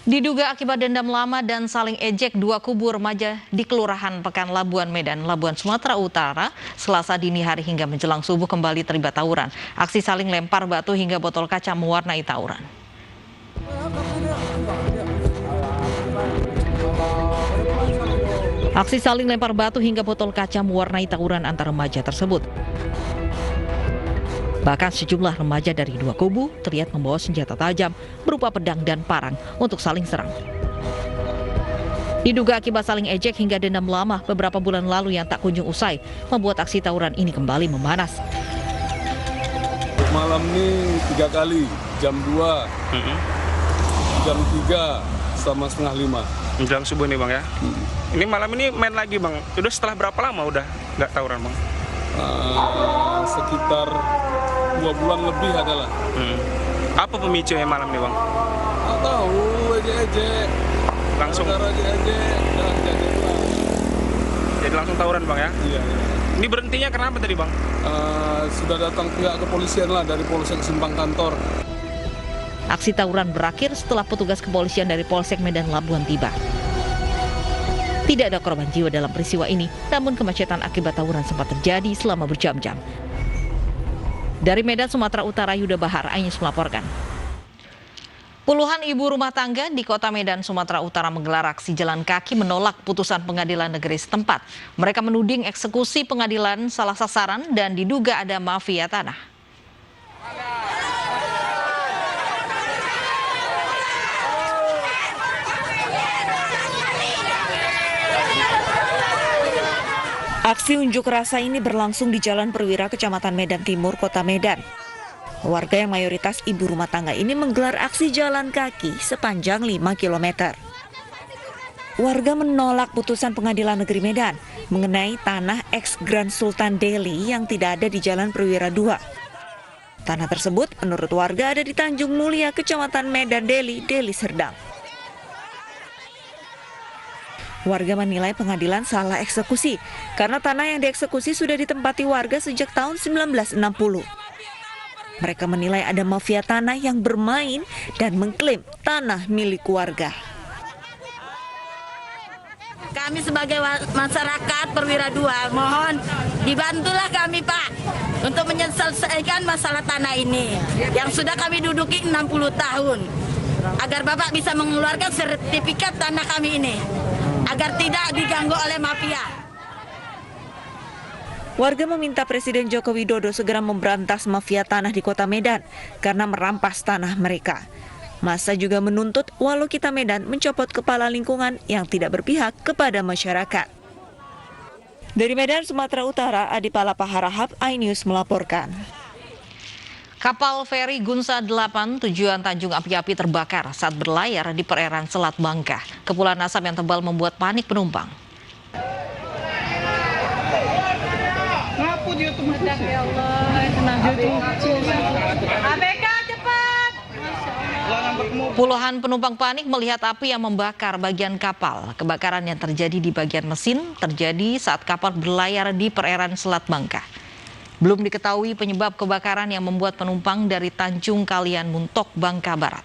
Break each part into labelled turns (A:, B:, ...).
A: Diduga akibat dendam lama dan saling ejek dua kubu remaja di Kelurahan Pekan Labuan Medan, Labuan Sumatera Utara, Selasa dini hari hingga menjelang subuh kembali terlibat tawuran. Aksi saling lempar batu hingga botol kaca mewarnai tawuran. Aksi saling lempar batu hingga botol kaca mewarnai tawuran antar remaja tersebut. Bahkan sejumlah remaja dari dua kubu terlihat membawa senjata tajam berupa pedang dan parang untuk saling serang. Diduga akibat saling ejek hingga dendam lama beberapa bulan lalu yang tak kunjung usai, membuat aksi tawuran ini kembali memanas.
B: Malam ini 3 kali, jam 2, jam 3, sama setengah 5.
C: Menjelang subuh nih Bang ya? Ini malam ini main lagi Bang, udah setelah berapa lama udah nggak tawuran Bang?
B: Sekitar 2 bulan lebih adalah.
C: Apa pemicunya malam nih Bang?
B: Nggak tahu, ejek-ejek.
C: Langsung?
B: Ejek-ejek, dan ejek lah.
C: Jadi langsung tawuran Bang ya?
B: Iya.
C: Ini berhentinya kenapa tadi Bang?
B: Sudah datang pihak kepolisian lah dari Polsek Simpang Kantor.
A: Aksi tawuran berakhir setelah petugas kepolisian dari Polsek Medan Labuan tiba. Tidak ada korban jiwa dalam peristiwa ini, namun kemacetan akibat tawuran sempat terjadi selama berjam-jam. Dari Medan, Sumatera Utara, Yuda Bahar, Ainus melaporkan. Puluhan ibu rumah tangga di kota Medan, Sumatera Utara menggelar aksi jalan kaki menolak putusan pengadilan negeri setempat. Mereka menuding eksekusi pengadilan salah sasaran dan diduga ada mafia tanah. Aksi unjuk rasa ini berlangsung di Jalan Perwira, Kecamatan Medan Timur, Kota Medan. Warga yang mayoritas ibu rumah tangga ini menggelar aksi jalan kaki sepanjang 5 km. Warga menolak putusan Pengadilan Negeri Medan mengenai tanah eks Grand Sultan Delhi yang tidak ada di Jalan Perwira 2. Tanah tersebut menurut warga ada di Tanjung Mulia, Kecamatan Medan Deli, Deli Serdang. Warga menilai pengadilan salah eksekusi karena tanah yang dieksekusi sudah ditempati warga sejak tahun 1960. Mereka menilai ada mafia tanah yang bermain dan mengklaim tanah milik warga.
D: Kami sebagai masyarakat Perwira 2 mohon dibantulah kami Pak untuk menyelesaikan masalah tanah ini yang sudah kami duduki 60 tahun agar Bapak bisa mengeluarkan sertifikat tanah kami ini agar tidak diganggu oleh mafia.
A: Warga meminta Presiden Joko Widodo segera memberantas mafia tanah di Kota Medan karena merampas tanah mereka. Massa juga menuntut Walu Kita Medan mencopot kepala lingkungan yang tidak berpihak kepada masyarakat. Dari Medan, Sumatera Utara, Adi Palapa Harahap, iNews melaporkan. Kapal feri Gunsa 8 tujuan Tanjung Api-Api terbakar saat berlayar di perairan Selat Bangka. Kepulan asap yang tebal membuat panik penumpang.
E: Ya Allah, ABK cepat.
A: Puluhan penumpang panik melihat api yang membakar bagian kapal. Kebakaran yang terjadi di bagian mesin terjadi saat kapal berlayar di perairan Selat Bangka. Belum diketahui penyebab kebakaran yang membuat penumpang dari Tanjung Kalian Muntok, Bangka Barat.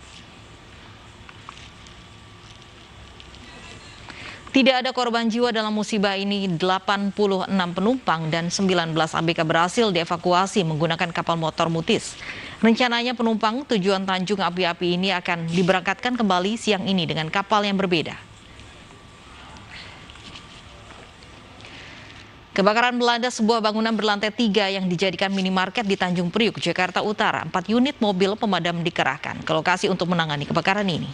A: Tidak ada korban jiwa dalam musibah ini. 86 penumpang dan 19 ABK berhasil dievakuasi menggunakan kapal motor Mutis. Rencananya penumpang tujuan Tanjung Api-Api ini akan diberangkatkan kembali siang ini dengan kapal yang berbeda. Kebakaran melanda sebuah bangunan berlantai 3 yang dijadikan minimarket di Tanjung Priuk, Jakarta Utara. 4 unit mobil pemadam dikerahkan ke lokasi untuk menangani kebakaran ini.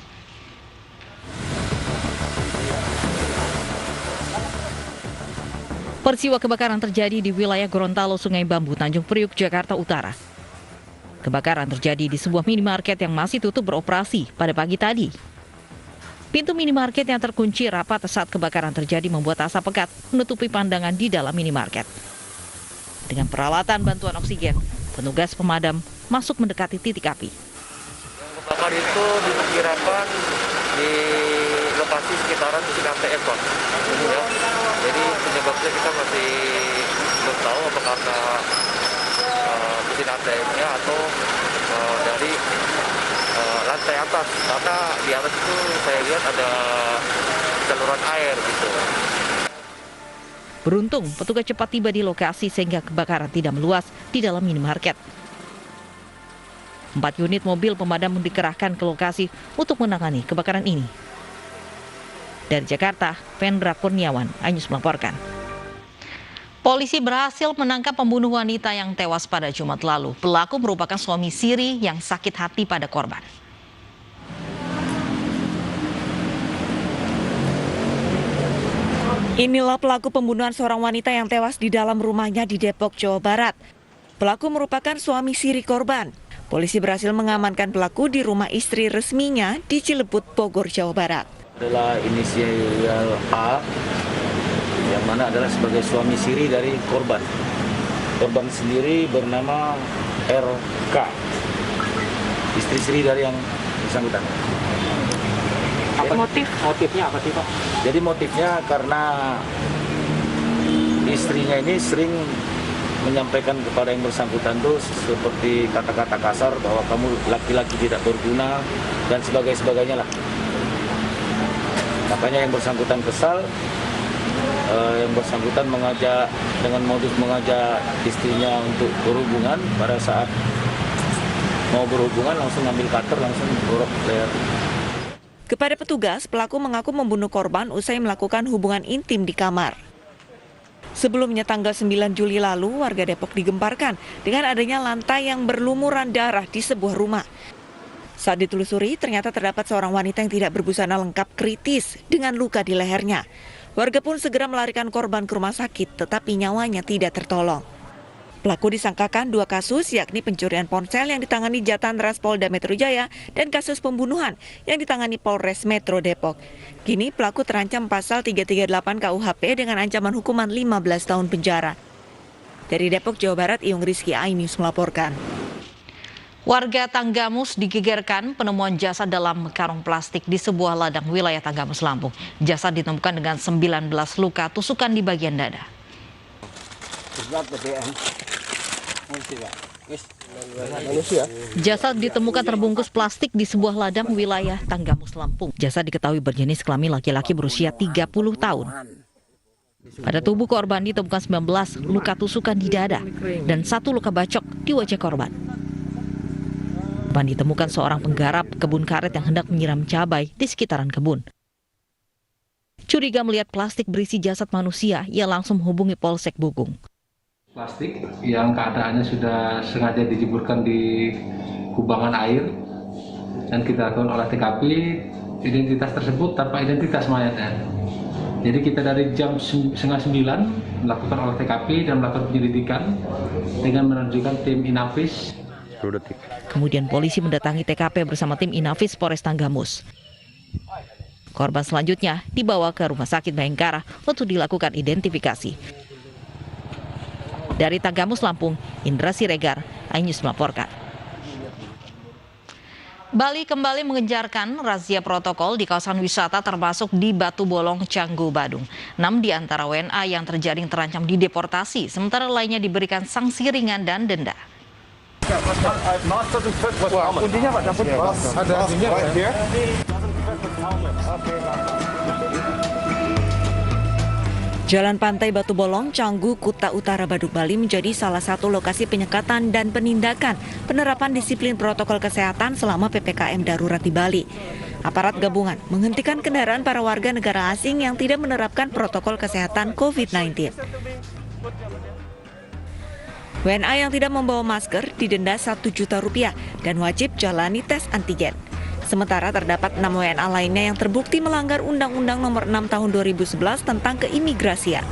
A: Peristiwa kebakaran terjadi di wilayah Gorontalo, Sungai Bambu, Tanjung Priuk, Jakarta Utara. Kebakaran terjadi di sebuah minimarket yang masih tutup beroperasi pada pagi tadi. Pintu minimarket yang terkunci rapat saat kebakaran terjadi membuat asap pekat menutupi pandangan di dalam minimarket. Dengan peralatan bantuan oksigen, petugas pemadam masuk mendekati titik api.
F: Yang kebakar itu diperkirakan di lokasi sekitaran mesin ATM, Pak. Ya. Jadi penyebabnya kita masih belum tahu apa karena mesin ATM-nya atau dari lantai atas, karena di atas itu saya lihat ada saluran air gitu.
A: Beruntung, petugas cepat tiba di lokasi sehingga kebakaran tidak meluas di dalam minimarket. 4 unit mobil pemadam dikerahkan ke lokasi untuk menangani kebakaran ini. Dari Jakarta, Vendra Kurniawan, iNews melaporkan. Polisi berhasil menangkap pembunuh wanita yang tewas pada Jumat lalu. Pelaku merupakan suami siri yang sakit hati pada korban.
G: Inilah pelaku pembunuhan seorang wanita yang tewas di dalam rumahnya di Depok, Jawa Barat. Pelaku merupakan suami siri korban. Polisi berhasil mengamankan pelaku di rumah istri resminya di Cilebut, Bogor, Jawa Barat.
H: Adalah inisial A, yang mana adalah sebagai suami siri dari korban. Korban sendiri bernama RK, istri siri dari yang bersangkutan. Motifnya apa sih, Pak? Jadi motifnya karena istrinya ini sering menyampaikan kepada yang bersangkutan tuh seperti kata-kata kasar bahwa kamu laki-laki tidak berguna dan sebagainya lah. Makanya yang bersangkutan kesal, yang bersangkutan mengajak dengan modus mengajak istrinya untuk berhubungan. Pada saat mau berhubungan langsung ambil cutter, langsung borok leher.
G: Kepada petugas, pelaku mengaku membunuh korban usai melakukan hubungan intim di kamar. Sebelumnya tanggal 9 Juli lalu, warga Depok digemparkan dengan adanya lantai yang berlumuran darah di sebuah rumah. Saat ditelusuri, ternyata terdapat seorang wanita yang tidak berbusana lengkap kritis dengan luka di lehernya. Warga pun segera melarikan korban ke rumah sakit, tetapi nyawanya tidak tertolong. Pelaku disangkakan 2 kasus, yakni pencurian ponsel yang ditangani Jatanras Polda Metro Jaya dan kasus pembunuhan yang ditangani Polres Metro Depok. Kini pelaku terancam pasal 338 KUHP dengan ancaman hukuman 15 tahun penjara. Dari Depok, Jawa Barat, Iyung Rizky, iNews melaporkan.
A: Warga Tanggamus digegerkan penemuan jasad dalam karung plastik di sebuah ladang wilayah Tanggamus, Lampung. Jasad ditemukan dengan 19 luka tusukan di bagian dada. Jasad ditemukan terbungkus plastik di sebuah ladang wilayah Tanggamus, Lampung. Jasad diketahui berjenis kelamin laki-laki berusia 30 tahun. Pada tubuh korban ditemukan 19 luka tusukan di dada dan 1 luka bacok di wajah korban. Korban ditemukan seorang penggarap kebun karet yang hendak menyiram cabai di sekitaran kebun. Curiga melihat plastik berisi jasad manusia, ia langsung menghubungi Polsek Bugung.
I: Plastik yang keadaannya sudah sengaja dijeburkan di kubangan air dan kita lakukan olah TKP, identitas tersebut tanpa identitas mayatnya. Jadi kita dari jam 8:30 melakukan olah TKP dan melakukan penyelidikan dengan menerjunkan tim Inavis.
A: Kemudian polisi mendatangi TKP bersama tim Inavis Polres Tanggamus. Korban selanjutnya dibawa ke Rumah Sakit Bayangkara untuk dilakukan identifikasi. Dari Tanggamus, Lampung, Indra Siregar, iNews melaporkan. Bali kembali mengejarkan razia protokol di kawasan wisata termasuk di Batu Bolong, Canggu, Badung. 6 di antara WNA yang terjaring terancam dideportasi, sementara lainnya diberikan sanksi ringan dan denda.
C: Kuncinya Pak, dapat ada kuncinya Pak.
G: Jalan Pantai Batu Bolong, Canggu, Kuta Utara, Badung, Bali menjadi salah satu lokasi penyekatan dan penindakan penerapan disiplin protokol kesehatan selama PPKM darurat di Bali. Aparat gabungan menghentikan kendaraan para warga negara asing yang tidak menerapkan protokol kesehatan COVID-19. WNA yang tidak membawa masker didenda Rp1 juta dan wajib jalani tes antigen. Sementara terdapat 6 WNA lainnya yang terbukti melanggar Undang-Undang Nomor 6 Tahun 2011 tentang keimigrasian.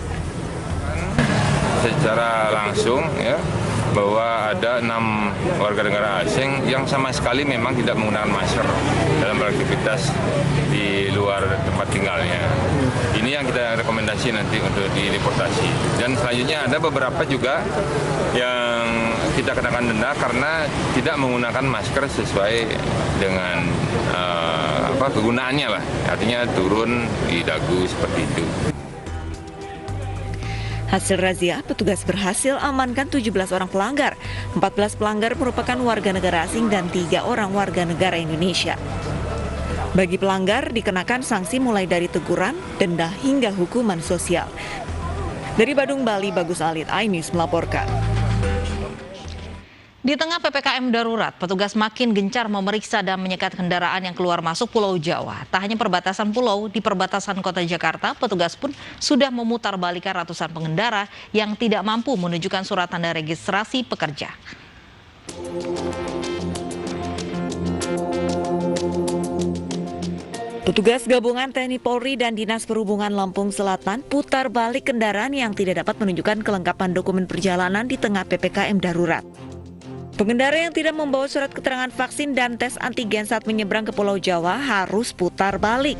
J: Secara langsung ya, bahwa ada 6 warga negara asing yang sama sekali memang tidak menggunakan masker dalam beraktivitas di luar tempat tinggalnya. Ini yang kita rekomendasi nanti untuk dideportasi. Dan selanjutnya ada beberapa juga yang kita kenakan denda karena tidak menggunakan masker sesuai dengan kegunaannya lah. Artinya turun di dagu seperti itu.
G: Hasil razia, petugas berhasil amankan 17 orang pelanggar. 14 pelanggar merupakan warga negara asing dan 3 orang warga negara Indonesia. Bagi pelanggar dikenakan sanksi mulai dari teguran, denda hingga hukuman sosial. Dari Badung, Bali, Bagus Alit, iNews melaporkan.
A: Di tengah PPKM darurat, petugas makin gencar memeriksa dan menyekat kendaraan yang keluar masuk Pulau Jawa. Tak hanya perbatasan pulau, di perbatasan kota Jakarta, petugas pun sudah memutarbalikkan ratusan pengendara yang tidak mampu menunjukkan surat tanda registrasi pekerja.
G: Petugas gabungan TNI Polri dan Dinas Perhubungan Lampung Selatan putar balik kendaraan yang tidak dapat menunjukkan kelengkapan dokumen perjalanan di tengah PPKM darurat. Pengendara yang tidak membawa surat keterangan vaksin dan tes antigen saat menyeberang ke Pulau Jawa harus putar balik.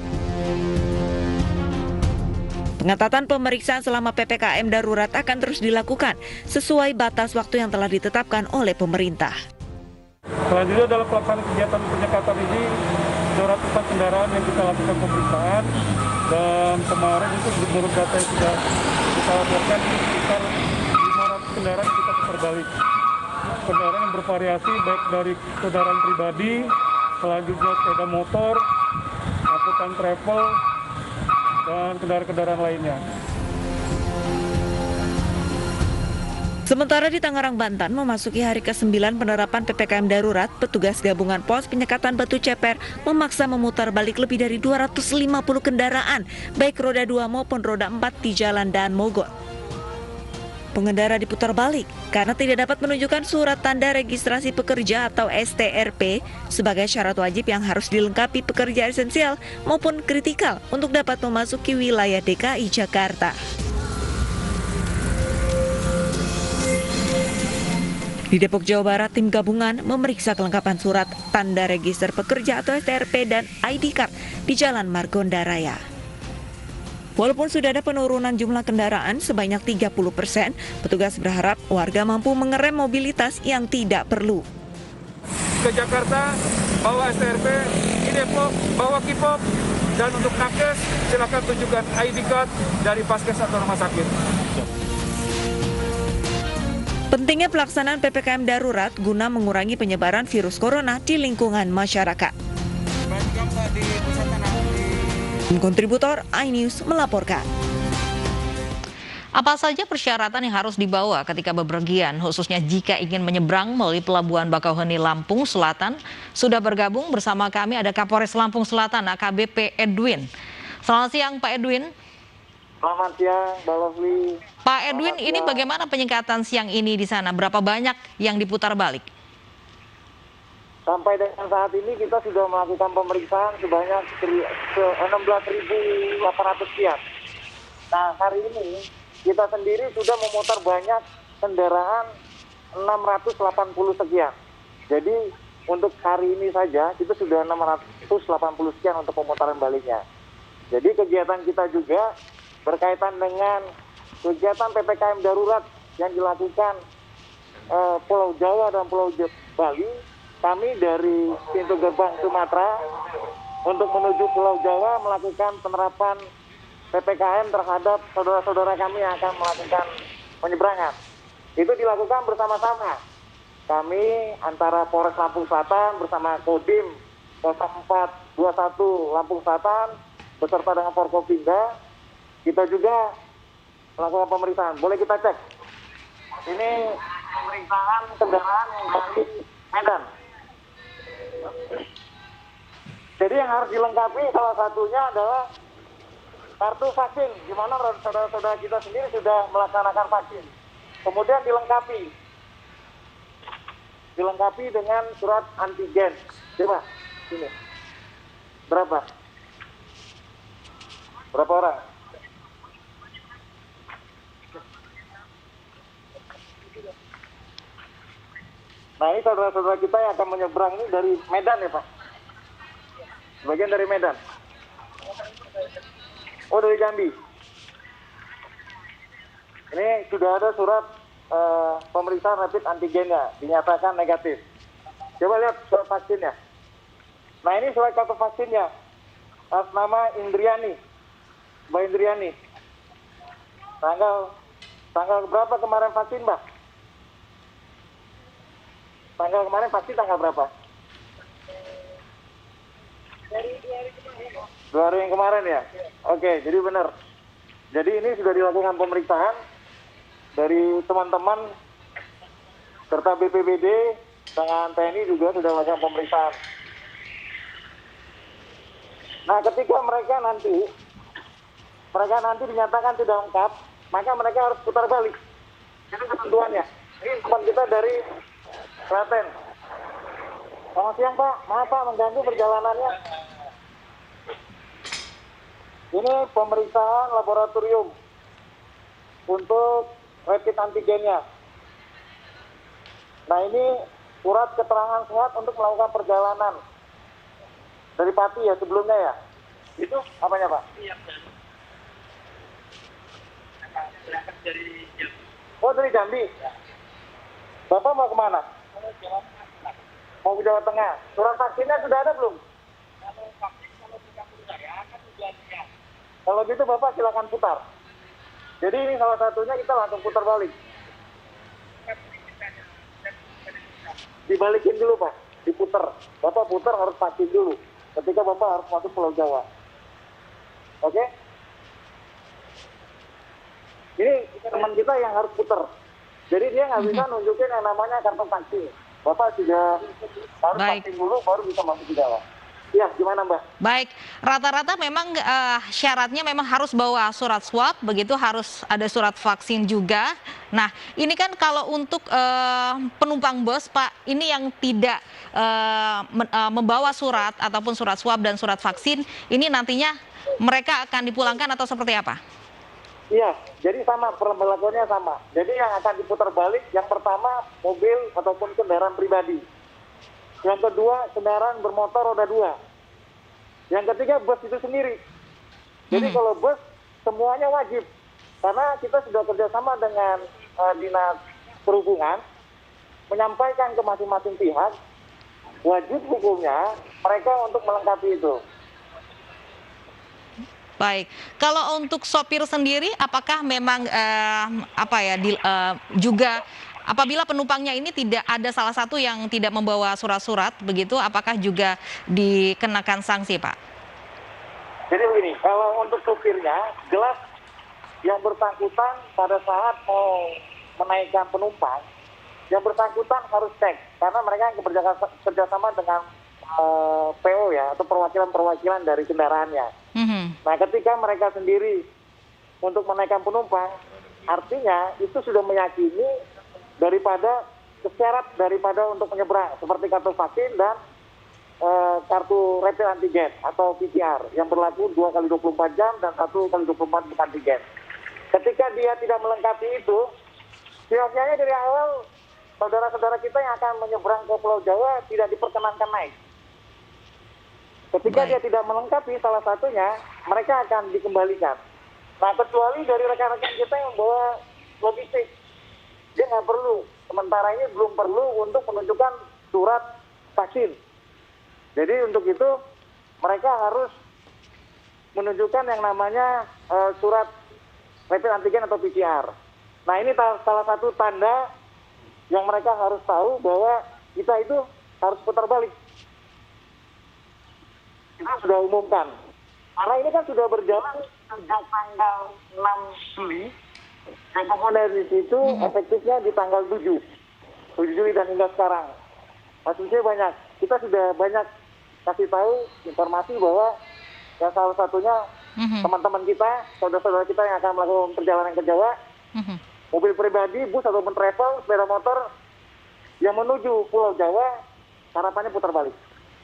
G: Pengetatan pemeriksaan selama PPKM darurat akan terus dilakukan sesuai batas waktu yang telah ditetapkan oleh pemerintah.
K: Selanjutnya dalam pelaksanaan kegiatan penyekatan ini, ada ratusan kendaraan yang kita lakukan pemeriksaan, dan kemarin itu menurut data yang sudah kita laporkan sekitar 500 kendaraan kita putar balik. Kendaraan yang bervariasi baik dari kendaraan pribadi, selanjutnya sepeda motor, angkutan travel, dan kendaraan-kendaraan lainnya.
G: Sementara di Tangerang, Banten, memasuki hari ke-9 penerapan PPKM darurat, petugas gabungan pos penyekatan Batu Ceper memaksa memutar balik lebih dari 250 kendaraan, baik roda 2 maupun roda 4 di Jalan Daan Mogot. Pengendara diputar balik karena tidak dapat menunjukkan surat tanda registrasi pekerja atau STRP sebagai syarat wajib yang harus dilengkapi pekerja esensial maupun kritikal untuk dapat memasuki wilayah DKI Jakarta. Di Depok, Jawa Barat, tim gabungan memeriksa kelengkapan surat tanda register pekerja atau STRP dan ID card di Jalan Margonda Raya. Walaupun sudah ada penurunan jumlah kendaraan sebanyak 30%, petugas berharap warga mampu mengerem mobilitas yang tidak perlu.
K: Ke Jakarta, bawa STRP, di Depok, bawa KIPOP, dan untuk nakes, silakan tunjukkan ID card dari Paskes atau rumah sakit.
G: Pentingnya pelaksanaan PPKM darurat guna mengurangi penyebaran virus corona di lingkungan masyarakat. Kontributor iNews melaporkan.
A: Apa saja persyaratan yang harus dibawa ketika bepergian, khususnya jika ingin menyeberang melalui Pelabuhan Bakauheni, Lampung Selatan? Sudah bergabung bersama kami ada Kapolres Lampung Selatan, AKBP Edwin. Selamat siang, Pak Edwin.
L: Selamat siang, Mbak Lovely.
A: Pak Edwin, ini bagaimana penyekatan siang ini di sana? Berapa banyak yang diputar balik?
L: Sampai dengan saat ini kita sudah melakukan pemeriksaan sebanyak 16.800 sekian. Nah, hari ini kita sendiri sudah memutar banyak kendaraan 680 sekian. Jadi untuk hari ini saja kita sudah 680 sekian untuk pemutaran baliknya. Jadi kegiatan kita juga berkaitan dengan kegiatan PPKM darurat yang dilakukan Pulau Jawa dan Pulau Bali. Kami dari pintu gerbang Sumatera untuk menuju Pulau Jawa melakukan penerapan PPKM terhadap saudara-saudara kami yang akan melakukan penyeberangan. Itu dilakukan bersama-sama. Kami antara Polres Lampung Selatan bersama Kodim 0421 Lampung Selatan beserta dengan Forkopimda, kita juga melakukan pemeriksaan. Boleh kita cek. Ini pemeriksaan kendaraan dari Medan. Jadi yang harus dilengkapi salah satunya adalah kartu vaksin, di mana saudara-saudara kita sendiri sudah melaksanakan vaksin. Kemudian dilengkapi dengan surat antigen. Coba, sini. Berapa orang? Nah, ini saudara-saudara kita yang akan menyeberang ini dari Medan ya, Pak? Sebagian dari Medan. Oh, dari Jambi. Ini sudah ada surat pemeriksaan rapid antigennya, dinyatakan negatif. Coba lihat surat vaksinnya. Nah, ini surat kartu vaksinnya. Atas nama Indriani, Mbak Indriani. Tanggal Tanggal berapa kemarin vaksin, Mbak? Tanggal kemarin vaksin tanggal berapa? Dari 2 hari yang kemarin ya? Oke, jadi benar. Jadi ini sudah dilakukan pemeriksaan dari teman-teman serta BPBD dengan TNI juga sudah melakukan pemeriksaan. Nah, ketika mereka nanti dinyatakan tidak lengkap, maka mereka harus putar balik. Itu ketentuannya. Ini teman kita dari Klaten. Selamat siang, Pak. Maaf, Pak, mengganggu perjalanannya. Ini pemeriksaan laboratorium untuk rapid antigennya. Nah, ini surat keterangan sehat untuk melakukan perjalanan dari Pati ya sebelumnya ya. Itu apanya, Pak? Iya, oh, dari Jambi. Bapak mau kemana? Mau ke Jawa Tengah. Surat vaksinnya sudah ada belum? Kalau gitu Bapak silakan putar. Jadi ini salah satunya kita langsung putar balik. Dibalikin dulu, Pak. Diputar. Bapak putar harus vaksin dulu. Ketika Bapak harus masuk Pulau Jawa. Oke? Ini teman kita yang harus putar. Jadi dia nggak bisa nunjukin yang namanya kartu vaksin. Bapak sudah harus vaksin dulu baru bisa masuk ke Jawa. Iya, gimana Mbak?
A: Baik, rata-rata memang syaratnya memang harus bawa surat swab, begitu harus ada surat vaksin juga. Nah, ini kan kalau untuk penumpang bus, Pak, ini yang tidak membawa surat ataupun surat swab dan surat vaksin, ini nantinya mereka akan dipulangkan atau seperti apa?
L: Iya, jadi sama, perlakuannya sama. Jadi yang akan diputar balik, yang pertama mobil ataupun kendaraan pribadi. Yang kedua, kendaraan bermotor roda 2. Yang ketiga, bus itu sendiri. Jadi kalau bus, semuanya wajib. Karena kita sudah kerjasama dengan Dinas Perhubungan, menyampaikan ke masing-masing pihak, wajib hukumnya mereka untuk melengkapi itu.
A: Baik, kalau untuk sopir sendiri, apakah memang juga apabila penumpangnya ini tidak ada salah satu yang tidak membawa surat-surat, begitu, apakah juga dikenakan sanksi, Pak?
L: Jadi begini, kalau untuk supirnya, jelas yang bersangkutan pada saat mau menaikkan penumpang, yang bersangkutan harus cek, karena mereka yang kerjasama dengan PO ya, atau perwakilan-perwakilan dari kendaraannya. Nah, ketika mereka sendiri untuk menaikkan penumpang, artinya itu sudah meyakini daripada syarat daripada untuk menyeberang seperti kartu vaksin dan kartu rapid antigen atau PCR yang berlaku 2 kali 24 jam dan 1 kali 24 bukan antigen. Ketika dia tidak melengkapi itu, biasanya dari awal saudara-saudara kita yang akan menyeberang ke Pulau Jawa tidak diperkenankan naik. Ketika dia tidak melengkapi salah satunya, mereka akan dikembalikan. Nah, kecuali dari rekan-rekan kita yang bawa logistik. Dia nggak perlu, sementara ini belum perlu untuk menunjukkan surat vaksin. Jadi untuk itu mereka harus menunjukkan yang namanya surat rapid antigen atau PCR. Nah, ini salah satu tanda yang mereka harus tahu bahwa kita itu harus putar balik. Kita sudah umumkan. Karena ini kan sudah berjalan sejak tanggal 6 Juli. Yang dari situ efektifnya di tanggal 7 Juli dan hingga sekarang. Kasusnya banyak. Kita sudah banyak kasih tahu informasi bahwa yang salah satunya teman-teman kita, saudara-saudara kita yang akan melakukan perjalanan ke Jawa, mobil pribadi, bus ataupun travel, sepeda motor yang menuju Pulau Jawa, harapannya putar balik.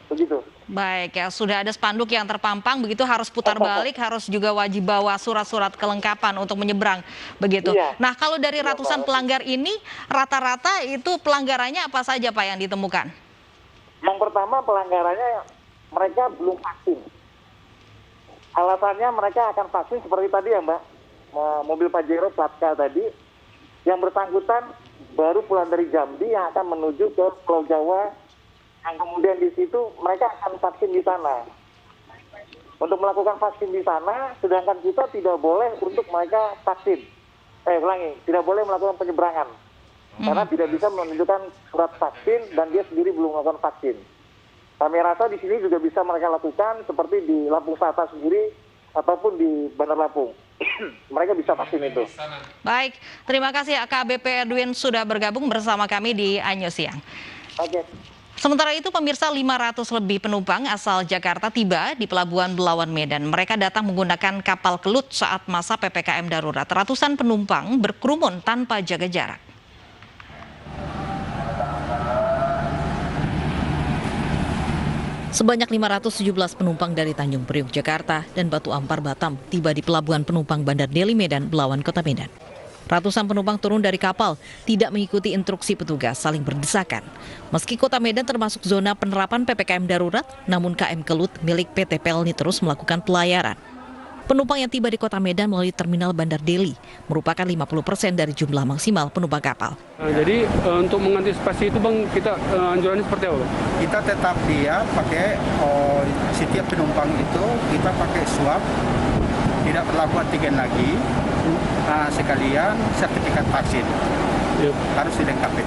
L: Begitu.
A: Baik, ya sudah ada spanduk yang terpampang, begitu harus putar balik, harus juga wajib bawa surat-surat kelengkapan untuk menyeberang, begitu.
L: Iya.
A: Nah, kalau dari ratusan pelanggar ini, rata-rata itu pelanggarannya apa saja, Pak, yang ditemukan?
L: Yang pertama pelanggarannya mereka belum vaksin. Alasannya mereka akan vaksin seperti tadi ya Mbak, mobil Pajero Platka tadi, yang bersangkutan baru pulang dari Jambi yang akan menuju ke Pulau Jawa, yang kemudian di situ mereka akan vaksin di sana. Untuk melakukan vaksin di sana, sedangkan kita tidak boleh untuk mereka vaksin. tidak boleh melakukan penyeberangan karena tidak bisa menunjukkan surat vaksin dan dia sendiri belum melakukan vaksin. Kami rasa di sini juga bisa mereka lakukan seperti di Lampung Selatan sendiri ataupun di Bandar Lampung. Mereka bisa vaksin itu.
A: Baik, terima kasih AKBP Edwin sudah bergabung bersama kami di Anyo Siang.
L: Oke.
A: Sementara itu pemirsa 500 lebih penumpang asal Jakarta tiba di Pelabuhan Belawan Medan. Mereka datang menggunakan kapal kelut saat masa PPKM darurat. Ratusan penumpang berkerumun tanpa jaga jarak. Sebanyak 517 penumpang dari Tanjung Priok, Jakarta dan Batu Ampar, Batam tiba di Pelabuhan Penumpang Bandar Deli Medan, Belawan, Kota Medan. Ratusan penumpang turun dari kapal, tidak mengikuti instruksi petugas, saling berdesakan. Meski Kota Medan termasuk zona penerapan PPKM darurat, namun KM Kelut milik PT Pelni terus melakukan pelayaran. Penumpang yang tiba di Kota Medan melalui Terminal Bandar Deli merupakan 50% dari jumlah maksimal penumpang kapal.
K: Jadi untuk mengantisipasi itu Bang, kita anjurannya seperti apa Bang?
M: Kita tetap pakai setiap penumpang itu kita pakai swab, tidak berlaku antigen lagi, sekalian sertifikat vaksin. Harus dilengkapi.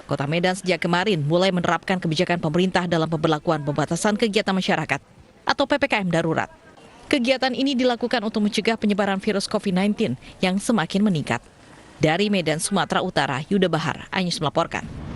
A: Kota Medan sejak kemarin mulai menerapkan kebijakan pemerintah dalam pemberlakuan pembatasan kegiatan masyarakat atau PPKM darurat. Kegiatan ini dilakukan untuk mencegah penyebaran virus COVID-19 yang semakin meningkat. Dari Medan, Sumatera Utara, Yuda Bahar, Anyus melaporkan.